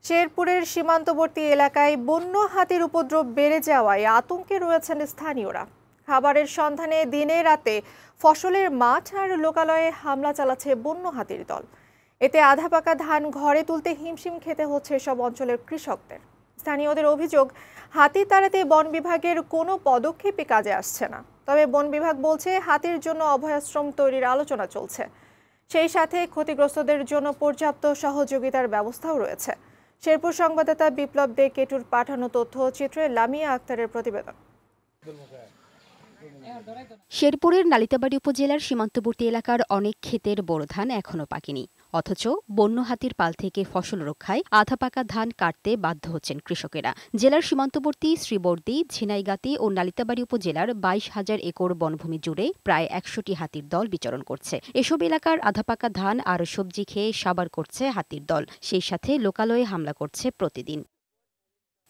শেরপুরের সীমান্তবর্তী এলাকায় বন্য হাতির উপদ্রব বেড়ে যাওয়ায় আতঙ্কে রয়েছেন স্থানীয়রা। খাবারের সন্ধানে দিনে রাতে ফসলের মাঠ আর লোকালয়ে হামলা চালাচ্ছে বন্য হাতির দল। এতে আধা পাকা ধান ঘরে তুলতে হিমশিম খেতে হচ্ছে সব অঞ্চলের কৃষকদের। স্থানীয়দের অভিযোগ, হাতি তাড়াতে বন বিভাগের কোনো পদক্ষেপই কাজে আসছে না। তবে বন বিভাগ বলছে হাতির জন্য অভয়াশ্রম তৈরির আলোচনা চলছে। সেই সাথে ক্ষতিগ্রস্তদের জন্য পর্যাপ্ত সহযোগিতার ব্যবস্থাও রয়েছে। শেরপুর সংবাদদাতা বিপ্লব দে কেটুর পাঠানো তথ্যচিত্রে লামিয়া আক্তারের প্রতিবেদন। শেরপুরের নালিতাবাড়ী উপজেলার সীমান্তবর্তী এলাকার অনেক ক্ষেতের বোরো ধান এখনো পাকেনি, অথচ বন্য হাতির পাল থেকে ফসল রক্ষায় আধা পাকা ধান কাটতে বাধ্য হচ্ছেন কৃষকেরা। জেলার সীমান্তবর্তী শ্রীবর্দী, ঝিনাইগাতি ও নালিতাবাড়ী উপজেলার 22,000 একর বনভূমি জুড়ে প্রায় 100টি হাতির দল বিচরণ করছে। এসব এলাকার আধা পাকা ধান আর সবজি খেয়ে সাবার করছে হাতির দল, সেই সাথে লোকালয়ে হামলা করছে প্রতিদিন।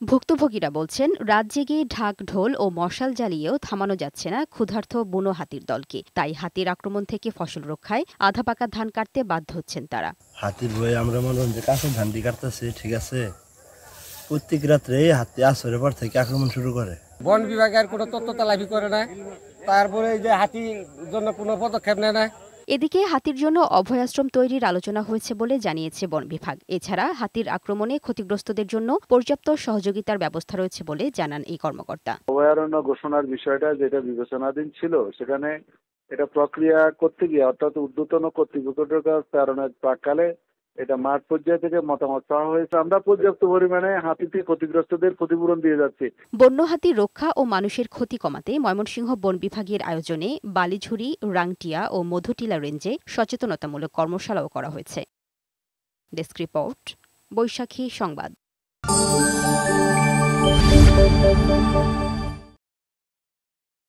ভুক্তভোগীরা বলছেন, রাত জেগে ঢাক ঢোল ও মশাল জ্বালিয়েও থামানো যাচ্ছে না ক্ষুধার্ত বুনো হাতির দলকে। তাই হাতির আক্রমণ থেকে ফসল রক্ষায় আধা পাকা ধান কাটতে বাধ্য হচ্ছেন তারা। হাতির ভয়ে আমরা মনে হয় যে কাছে ধান দিয়ে কাটতেছে, ঠিক আছে, প্রত্যেক রাত্রে হাতি আসরের পর থেকে আক্রমণ শুরু করে। বন বিভাগের কোনো তথ্য তালাবি করে না, তারপরে এই যে হাতির জন্য কোনো পদক্ষেপ নেয় না। এদিকে হাতির জন্য অভয়াশ্রম তৈরির আলোচনা হয়েছে বলে জানিয়েছে বন বিভাগ। এছাড়া হাতির আক্রমণে ক্ষতিগ্রস্তদের জন্য পর্যাপ্ত সহযোগিতার ব্যবস্থা রয়েছে বলে জানান এই কর্মকর্তা। অভয়ারণ্য ঘোষণার বিষয়টা যেটা বিবেচনাধীন ছিল, সেখানে এটা প্রক্রিয়া করতে গিয়ে অর্থাৎ ঊর্ধ্বতন কর্তৃপক্ষের কাছে প্রেরণের প্রাককালে এটা মাঠ পর্যায়ে থেকে মতামত চাওয়া হয়েছে। আমরা পর্যাপ্ত পরিমাণে হাতিতে ক্ষতিগ্রস্তদের ক্ষতিপূরণ দিয়ে যাচ্ছি। বন্য হাতি রক্ষা ও মানুষের ক্ষতি কমাতে ময়মনসিংহ বন বিভাগের আয়োজনে বালিঝুরি, রাংটিয়া ও মধুটিলা রেঞ্জে সচেতনতামূলক কর্মশালাও করা হয়েছে। ডেস্ক রিপোর্ট, বৈশাখী সংবাদ।